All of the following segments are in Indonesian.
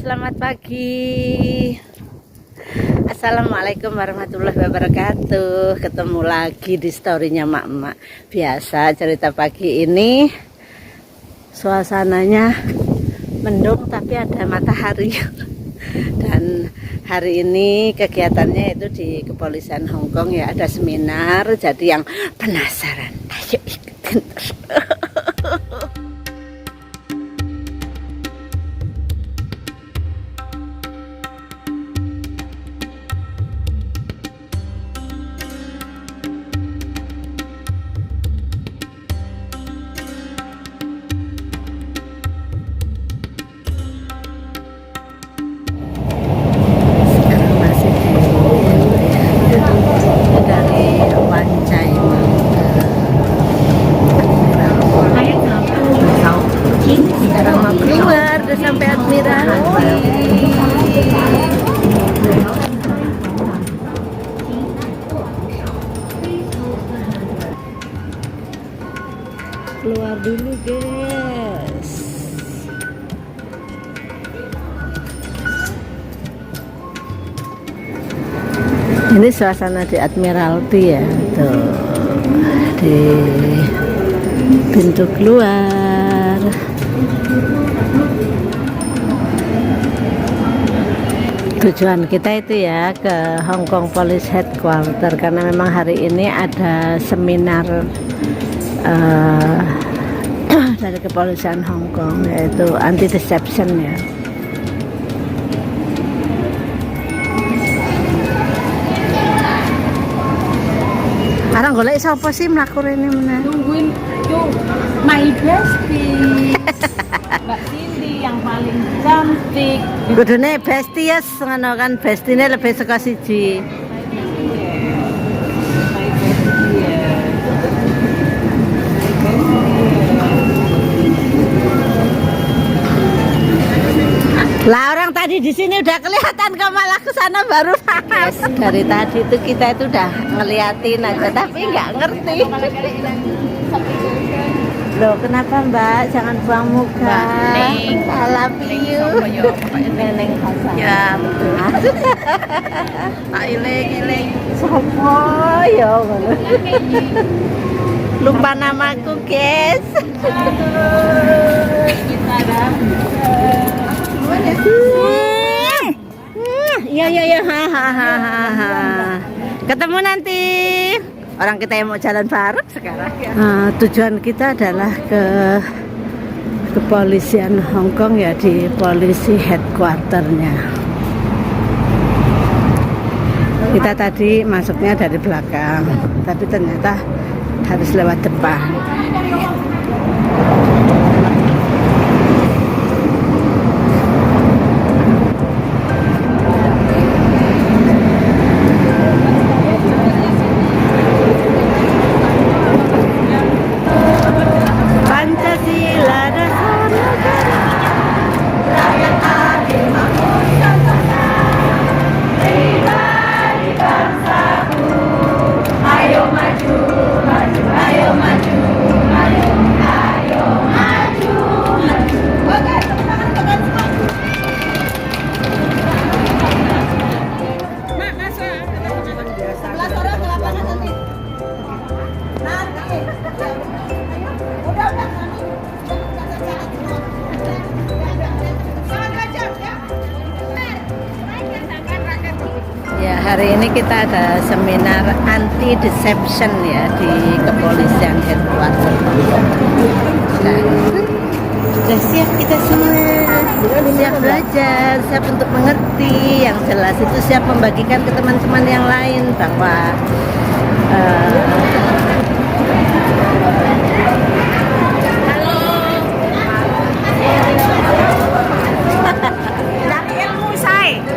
selamat pagi. Assalamualaikum warahmatullahi wabarakatuh. Ketemu lagi di storynya Mak-Mak. Biasa cerita pagi ini suasananya mendung tapi ada matahari. Dan hari ini kegiatannya itu di Kepolisian Hong Kong ya, ada seminar. Jadi yang penasaran, ayo ikutin terus. Sampai Admiralty. Keluar dulu guys. Ini suasana di Admiralty ya, tuh di pintu keluar. Tujuan kita itu ya ke Hong Kong Police Headquarter karena memang hari ini ada seminar dari Kepolisian Hong Kong, yaitu anti deception ya. Arang golek sapa sih mlaku rene meneh? Nungguin tuh my bestie. Mbak Cindy yang paling cantik. Kudune besties ngono kan, bestine lebih saka siji. Lah orang tadi di sini udah kelihatan, kok malah ke sana baru. Yes, dari tadi itu kita itu udah ngeliatin aja tapi nggak ngerti. Loh, kenapa Mbak? Jangan buang muka. Neng. I love you. Neneng Hasan. Ya betul. Tak iling. Sopo ya ngono. Lupa namaku, guys. Kita dah. Iya. Ketemu nanti. Orang kita yang mau jalan bareng sekarang ya. Tujuan kita adalah ke Kepolisian Hong Kong ya, di polisi headquarternya. Kita tadi masuknya dari belakang, tapi ternyata harus lewat depan. Ya, hari ini kita ada seminar anti deception ya di Kepolisian Headquarter. Dan sudah siap kita semua, siap belajar, siap untuk mengerti, yang jelas itu siap membagikan ke teman-teman yang lain bahwa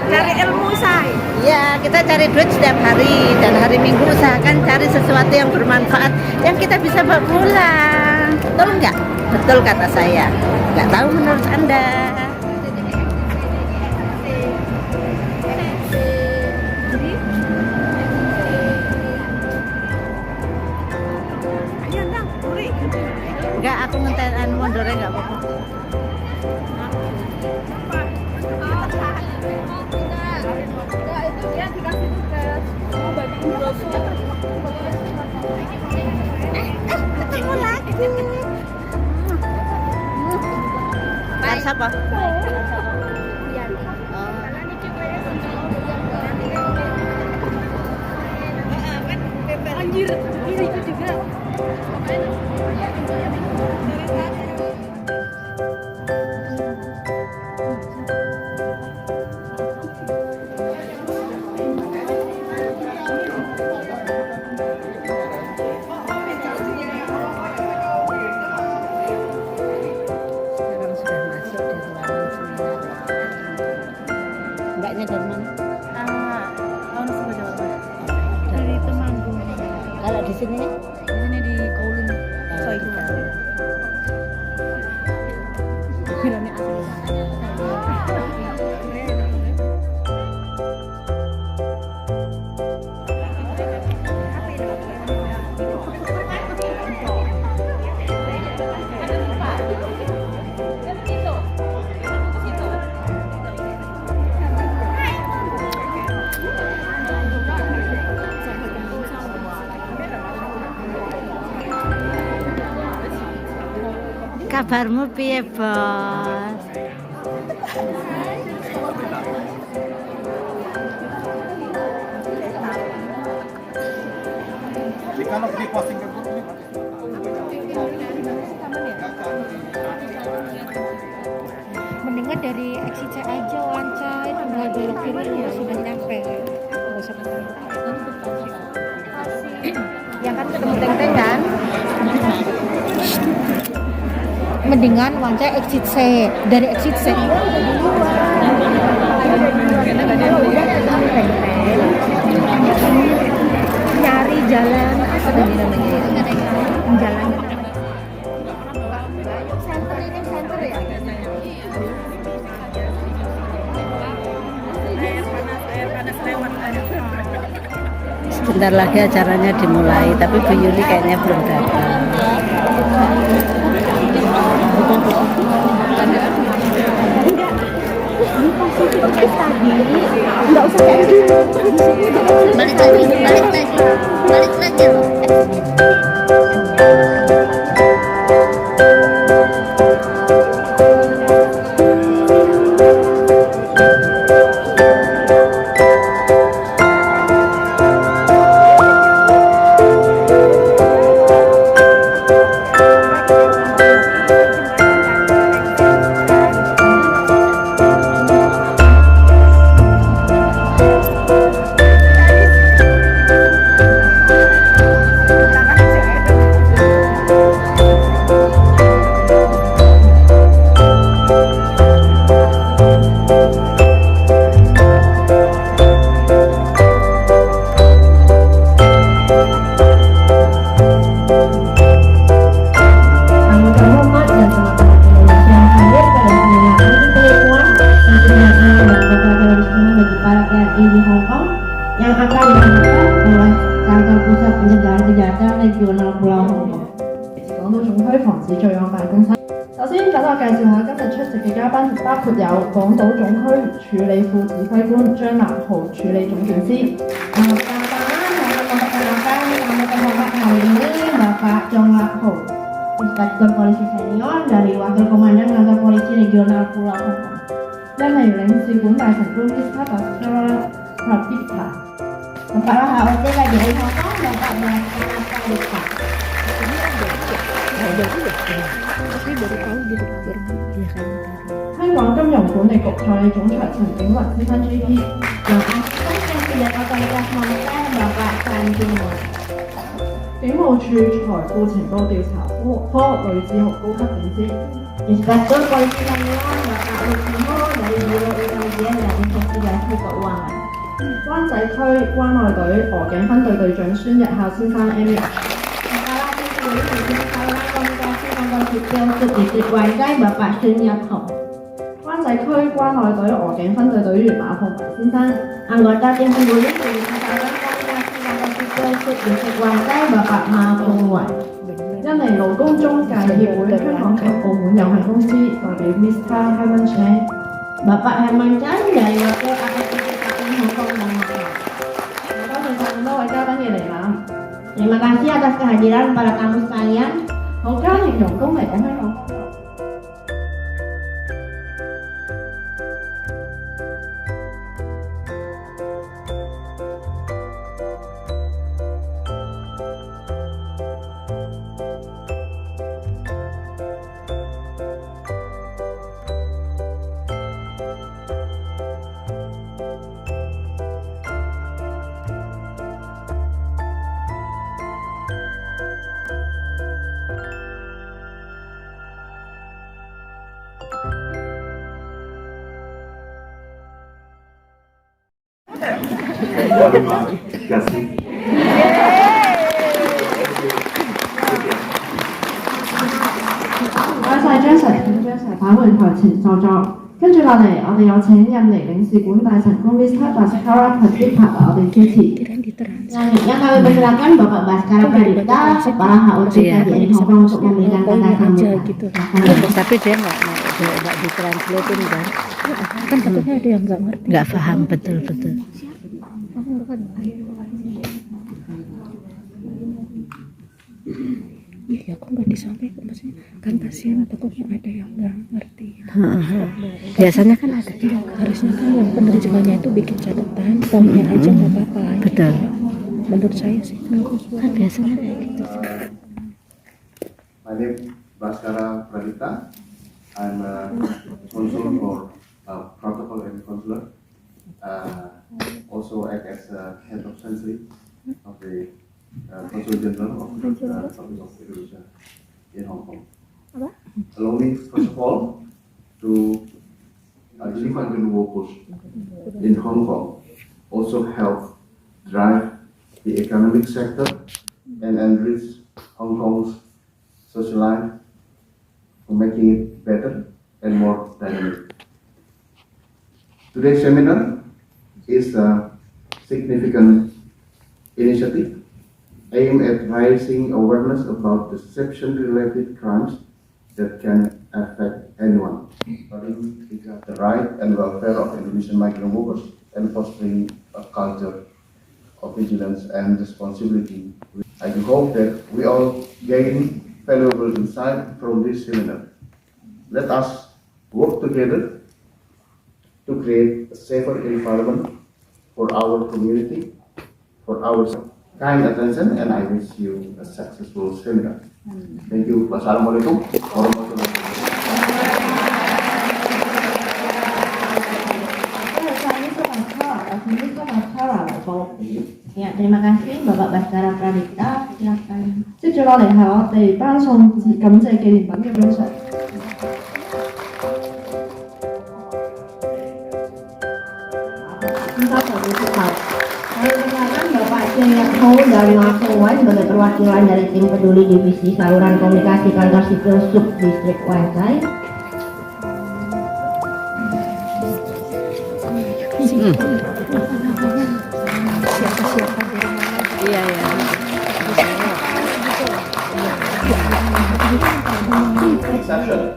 Cari ilmu say. ya, kita cari duit setiap hari, dan hari Minggu usahakan cari sesuatu yang bermanfaat yang kita bisa bawa pulang. Betul nggak? Betul kata saya. Nggak tahu menurut Anda. Enggak, aku ngenten mondornya nggak apa-apa. Karo sapa? Anjir, ini ikut juga. Sekarang sudah masuk di ruangan seminar. Mbaknya dari mana? Dari Temanggung. Kalau di sini? Ini di Kowloon. Soy Di dua. Kowloon. Filmnya asli. Kabarmu piye, Bos? Kalau di posting ke grup ini Mendingan dari XC aja, Wanca itu nggak belok kiri ya sudah nyampe. Nggak usah ke Ya kan ketemu Teng-Teng kan? Mendingan Wanca exit C, dari exit C nyari jalan apa tadi namanya, jalan center, ini center ya. Sebentar lagi acaranya dimulai, tapi Bu Yuli kayaknya belum datang. Nggak usah kayak gitu. Balik lagi loh. di Hong Kong yang akan dilakukan oleh kantor pusat pencegahan kejahatan regional Pulau Hong Kong。講到總區防止罪案辦公室。首先，等我介紹下今日出席嘅嘉賓，包括有港島總區處理副指揮官張南豪處理總警司。Bapak Chong Lak Ho, Inspektur Polisi Senior dari Wakil Komandan Kantor Polisi Regional Pulau Hong Kong。因係領事館大臣官 Mr. Prabita。Bapak HOT KJRI Hong Kong, Bapak Melaksana Prabita。香港金融管理局助理總裁陳景雲先生 GP， 由Bapak Chan Jun Won。警務處財富情報調查科呂志豪高級警司。Inspektur Polisi Senior Bapak Luciano dari Biro Intelijen dan Investigasi Keuangan。灣仔區關愛隊鵝頸分隊隊長孫日孝先生 Amy。Kepala Divisi Sarana Komunikasi Kantor Sipil Subdivisi Waijai Bapak Sun Yat-ho。灣仔區關愛隊鵝頸分隊隊員馬鳳維先生。Anggota Tim Peduli Divisi Sarana Komunikasi Kantor Sipil Subdivisi Waijai Bapak Ma鳳維。印尼勞工中介協會香港及澳門有限公司代表 Mr. Herman Chan。Bapak Herman Chan dari Wakil Akademi Kapten Hong Kong dan Macau。多謝晒咁多位嘉賓嘅嚟臨。Terima kasih atas kehadiran para tamu sekalian. 好家庭傭工嚟講香港。Terima kasih. 唔該晒張 Sir，咁張 Sir 返回台前就座。跟住落嚟，我哋有請印尼領事館大臣公 Mr. Baskara Pradipta 我哋主持。 Selanjutnya kami persilakan Bapak Baskara Pradipta, Kepala HUT KJRI Hongkong untuk memberikan kata sambutan. Tapi dia nggak ditranslatein kan? Kan takutnya ada yang nggak ngerti. Nggak paham betul. Iya, kok nggak disampaikan, maksudnya kan pasien takutnya ada yang nggak ngerti. Biasanya kan ada. Harusnya kan yang penerjemahnya itu bikin catatan, poinnya aja nggak apa-apa. Betul. Menurut saya sih. Kan biasanya kayak gitu. My name is Baskara Pradipta. I'm a consul for protocol and consular. Also act as head of sensory of the Consul General of the Republic of Indonesia in Hong Kong. Allow me first of all to deliver the workers in Hong Kong, also help drive the economic sector and enrich Hong Kong's social life for making it better and more dynamic. Today's seminar is a significant initiative aimed at raising awareness about deception-related crimes that can affect anyone, including the right and welfare of Indonesian migrant workers and fostering a culture of vigilance and responsibility. I do hope that we all gain valuable insight from this seminar. Let us work together to create a safer environment for our community, for ourselves. Kind attention, and I wish you a successful seminar. Thank you. Wassalamualaikum warahmatullahi wabarakatuh. Ya, terima kasih Bapak Baskara Pradipta. Silakan. 接住落嚟係我哋頒送感謝紀念品嘅獎賞。Minta satu soal. Saya persilakan Bapak Ceyakho dari Wangsungwai sebagai perwakilan dari tim peduli divisi saluran komunikasi kantor sipil subdistrik Wansai. Iya.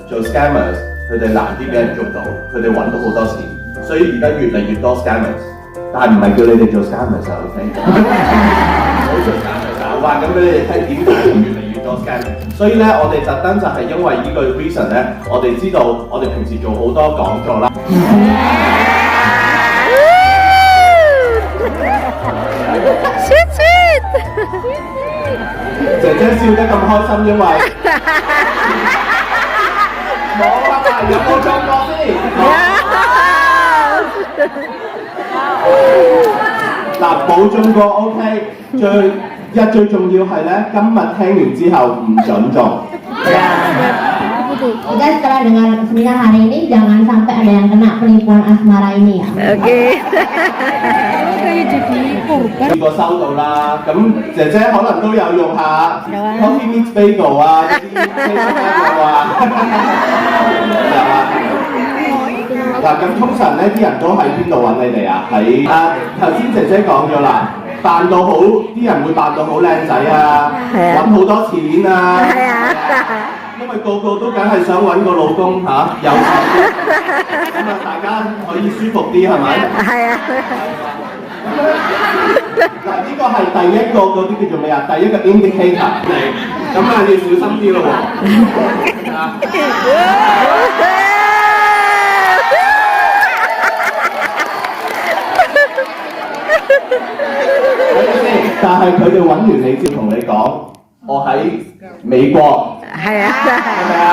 做 scammers， 佢哋難啲俾人捉到，佢哋揾到好多錢，所以而家越嚟越多 scammers， 但係唔係叫你哋做 scammers 啊 ，OK？ 唔好做 scammers 啊！話咁俾你哋聽點解越嚟越多 scammers， 所以咧我哋特登就係因為呢個 reason 咧，我哋知道我哋平時做好多講座啦。姐姐笑得咁開心，因為冇啊嘛，有冇中過先？嗱，冇中過 OK， 最重要係咧，今日聽完之後唔準中。Kita setelah dengar seminar hari ini jangan sampai ada yang kena penipuan asmara ini ya. Oke. Kayak jadi korban. 試過收到啦，咁姐姐可能都有用下 Coffee Meets Bagel 啊，啲 Facebook 啊，嗱咁通常咧啲人都喺邊度揾你哋啊？喺頭先姐姐講咗啦，扮到好啲人會扮到好靚仔啊，揾好多錢啊，因為個個都梗係想揾個老公嚇有錢，咁啊大家可以舒服啲係咪？係啊。嗱，呢個係第一個嗰啲叫做咩啊？第一個 indicator 嚟，咁啊要小心啲咯喎。啊但係佢哋揾完你先同你講，我喺美國，係啊，係咪啊？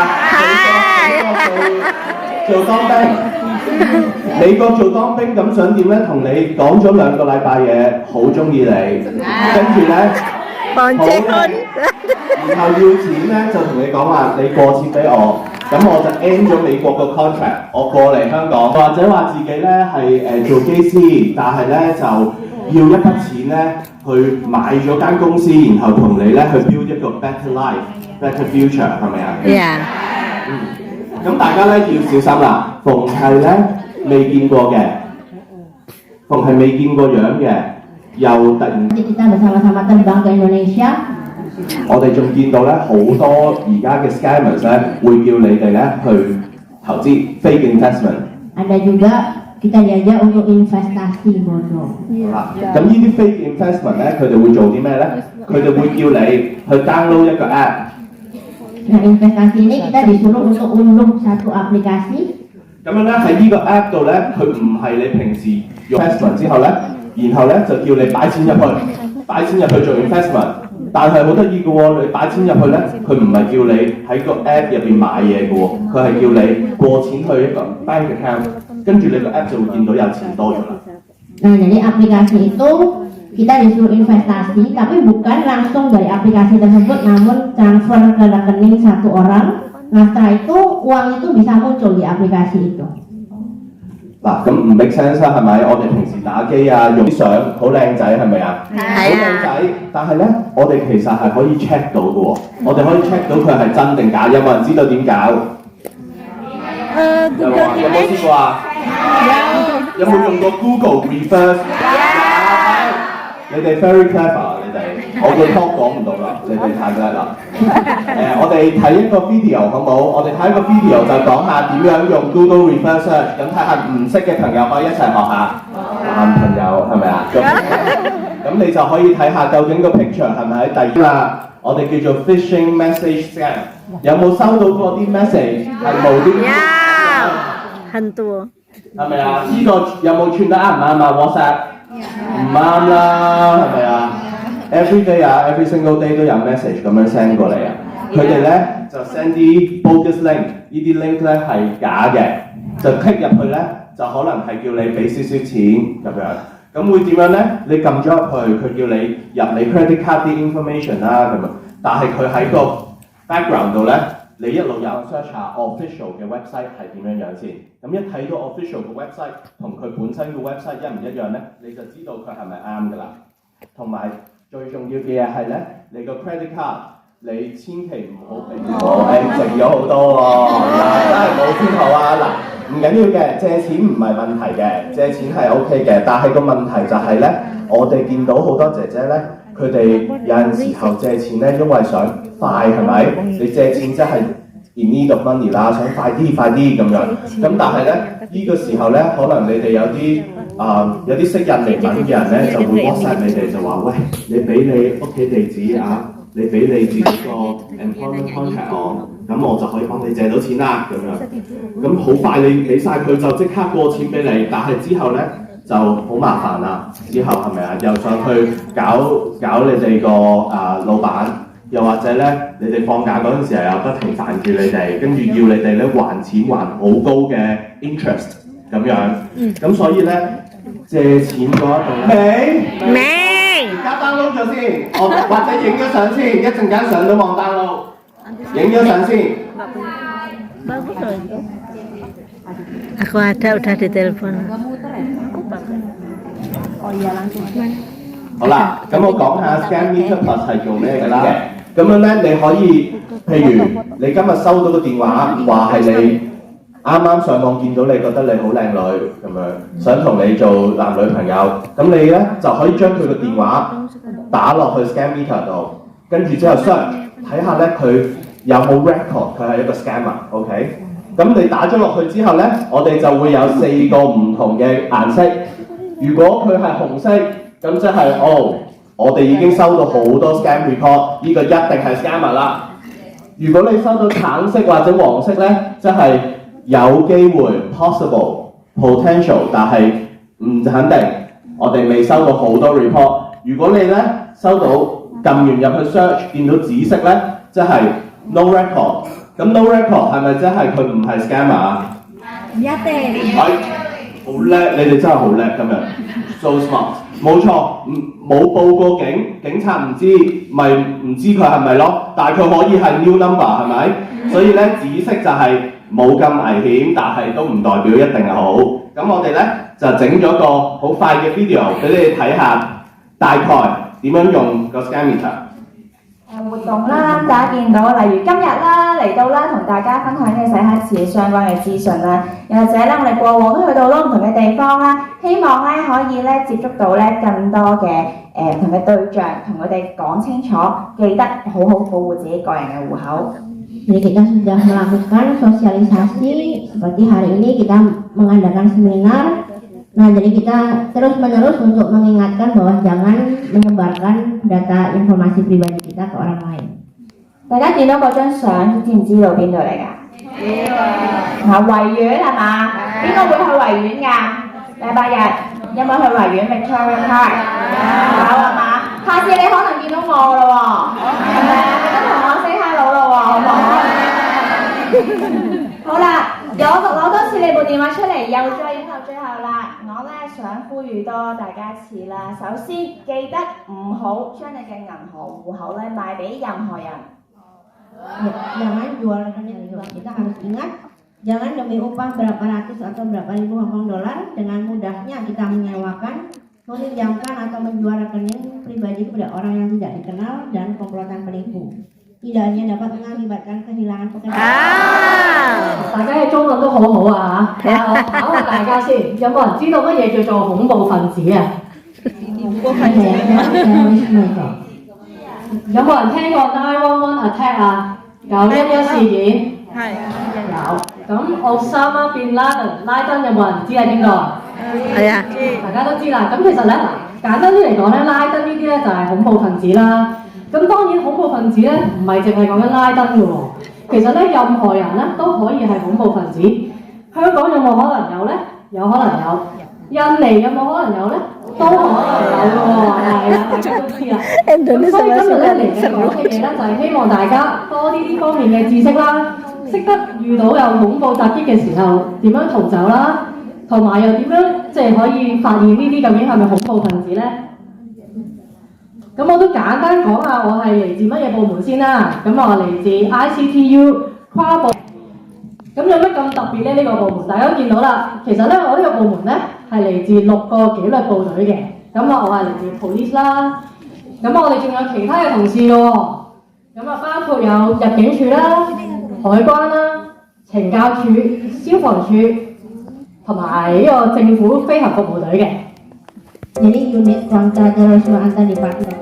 美國做當兵，美國做當兵咁想點咧？同你講咗2個禮拜嘢，好中意你，跟住咧，放車คน然後要錢咧就同你講話，你過錢俾我，咁我就 end 咗美國個 contract， 我過嚟香港，或者話自己咧係做機師，但係咧就要一筆錢咧去買咗間公司，然後同你咧去 build 一個 better life、better future， 係咪啊？ Yeah. 咁大家咧要小心啦，逢係咧未見過嘅，逢係未見過樣嘅，又突然 Jadi kita bersama-sama terbang ke Indonesia. 我哋仲見到咧好多而家嘅 scammers 咧會叫你哋咧去投資 fake investment。 Ada juga kita diajak untuk investasi bodong. 咁呢啲 fake investment 咧，佢哋會做啲咩咧？佢哋會叫你去 download 一個 app。 Nah, investasi ini kita disuruh untuk unduh satu aplikasi. 咁樣咧喺呢個 app 度咧，佢唔係你平時用 investment 之後咧，然後咧就叫你擺錢入去，擺錢入去做 investment。但係好得意嘅喎，你擺錢入去咧，佢唔係叫你喺個 app 入邊買嘢嘅喎，佢係叫你過錢去一個 bank account， 跟住你個 app 就會見到有錢多咗啦。 Nah, jadi aplikasi itu kita disuruh investasi, tapi bukan langsung dari aplikasi tersebut, namun transfer ke rekening satu orang. Nah, setelah itu uang itu bisa muncul di aplikasi itu. 嗱，咁唔 make sense 啦，係咪？我哋平時打機啊，用啲相好靚仔，係咪啊？好靚仔，但係咧，我哋其實係可以 check 到嘅喎，我哋可以 check 到佢係真定假，有冇人知道點搞？有冇試過啊？有冇用過 Google Reverse？ 你哋 very clever， 你哋，我個 talk 講唔到啦，你哋太叻啦。我哋睇一個 video 好冇？我哋睇一個 video 就講下點樣用 Google Reverse Search， 咁睇下唔識嘅朋友可以一齊學下。男朋友係咪啊？咁你就可以睇下究竟個 picture 係咪喺第一啦？我哋叫做 phishing message scam， 有冇收到過啲 message 係無端端？很多。係咪啊？呢個有冇串得啱唔啱啊 ？WhatsApp？ 唔啱啦，係咪啊 ？Every day 啊 ，every single day 都有 message 咁樣 send 過嚟啊。佢哋咧就 send 啲 bogus link， 呢啲 link 咧係假嘅，就 click 入去咧就可能係叫你俾少少錢咁樣。咁會點樣咧？你撳咗入去，佢叫你入你 credit card 啲 information 啦咁啊。但係佢喺個 background 度咧，你一路有 search 下 official 嘅 website 係點樣樣先。咁一睇到 official 嘅 website 同佢本身嘅 website 一唔一樣咧，你就知道佢係咪啱㗎啦。同埋最重要嘅嘢係咧，你個 credit card 你千祈唔好俾我剩咗好多喎，真係冇編號啊！嗱，唔緊要嘅，借錢唔係問題嘅，借錢係 OK 嘅，但係個問題就係咧，我哋見到好多姐姐咧，佢哋有陣時候借錢咧，因為想快係咪？你借錢即係 in need of money 啦，想快啲咁樣。咁但係咧，呢個時候咧，可能你哋有啲識印尼文嘅人咧，就會 WhatsApp 你哋就話：喂，你俾你屋企地址啊！你俾你自己個 employment contract 我，咁我就可以幫你借到錢啦咁樣。咁好快你俾晒佢就即刻過錢俾你，但係之後咧就好麻煩啦。之後係咪啊？又上去搞你哋個老闆，又或者咧你哋放假嗰陣時候又不停煩住你哋，跟住要你哋咧還錢還好高嘅 interest 咁樣。咁所以咧借錢嗰一度未？而家 download 咗先，我或者影咗相先，一陣間上到網 download， 影咗相先。 Aku ada udah di telepon. 好啦，咁我講下 Scam Meter Plus 係做咩㗎啦？咁樣咧，你可以譬如你今日收到個電話，話係你啱啱上網見到你覺得你好靚女咁樣，想同你做男女朋友，咁你咧就可以將佢個電話打落去 Scam Meter 度，跟住之後 search 睇下咧佢有冇 record， 佢係一個 scammer，OK？ 咁你打咗落去之後咧，我哋就會有4個唔同嘅顏色，如果佢係紅色，咁即係我哋已經收到好多 scam report， 呢個一定係 scammer 啦。如果你收到橙色或者黃色呢，即係有機會 potential， 但係唔肯定。我哋未收到好多 report。如果你呢收到撳完入去 search 見到紫色呢，即係 no record。咁 no record 係咪即係佢唔係 scammer 啊？唔一定。好叻，你哋真係好叻今日 ，so smart。冇錯，冇報過警，警察唔知，咪唔知佢係咪咯。但係佢可以係 new number 係咪？所以咧紫色就係冇咁危險，但係都唔代表一定係好。咁我哋咧就整咗個好快嘅 video 俾你哋睇下，大概點樣用個 Scammeter。活動啦，大家見到，例如今日啦嚟到啦，同大家分享嘅洗黑錢相關嘅資訊啦，又或者咧我哋過往都去到好多唔同嘅地方啦，希望咧可以咧接觸到咧更多嘅唔同嘅對象，同佢哋講清楚，記得好好保護自己個人嘅戶口。Jadi kita sudah melakukan sosialisasi seperti hari ini kita mengadakan seminar. Nah, jadi kita terus-menerus untuk mengingatkan bahwa jangan menyebarkan data informasi pribadi kita ke orang lain. 大家見到嗰張相，知唔知道邊度嚟㗎？嗱，維園係嘛？邊個會去維園㗎？禮拜日有冇去維園 Victoria Park？ 有係嘛？下次你可能見到我咯喎，係咪啊？記得同我 say hello 咯喎，好唔好？好啦，攞多次你部電話出嚟，又再影到最後啦。我咧想呼籲多大家一次啦。首先記得唔好將你嘅銀行戶口咧賣俾任何人。Jangan jual rekening juga. Kita harus ingat, jangan demi upah berapa ratus atau berapa ribu HK dengan mudahnya kita menyewakan, meminjamkan atau menjual rekening pribadi kepada orang yang tidak dikenal dan komplotan penipu. Tidak hanya dapat mengakibatkan kehilangan pekerjaan。大家嘅中文都好好啊嚇！我考下大家先，有冇人知道乜嘢叫做恐怖分子啊？有冇人聽過911 attack 啊？911事件係有。咁奧沙瑪bin拉登有冇人知係邊個？係啊，大家都知啦。咁其實咧嗱，簡單啲嚟講咧，拉登呢啲咧就係恐怖分子啦。咁當然恐怖分子咧唔係淨係講緊拉登嘅喎，其實咧任何人咧都可以係恐怖分子。香港有冇可能有咧？有可能有。印尼有冇可能有咧？都可能有嘅喎，係啦，大家都知啦。咁所以今日咧嚟嘅講嘅嘢咧，就係希望大家多啲呢方面嘅知識啦，識得遇到有恐怖襲擊嘅時候點樣逃走啦，同埋又點樣即係可以發現呢啲究竟係咪恐怖分子咧？咁我都簡單講下我係嚟自乜嘢部門先啦。咁我嚟自 ICTU 跨部。咁有乜咁特別咧？呢個部門大家都見到啦。其實咧，我呢個部門咧係嚟自6個紀律部隊嘅。咁我係嚟自 police 啦。咁我哋仲有其他嘅同事嘅喎。咁啊，包括有入境處啦、海關啦、懲教處、消防處同埋呢個政府飛行服務隊嘅。Jadi unit kontra terorisme antar departemen.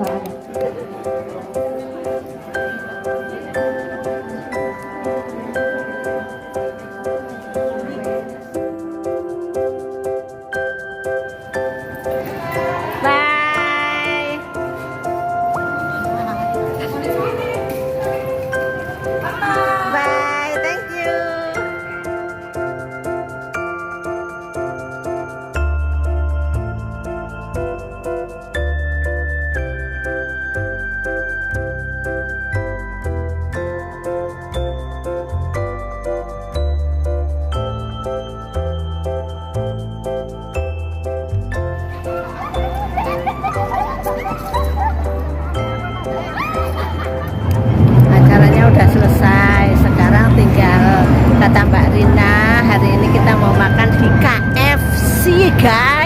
Udah selesai, sekarang tinggal kata Mbak Rina, hari ini kita mau makan di KFC guys.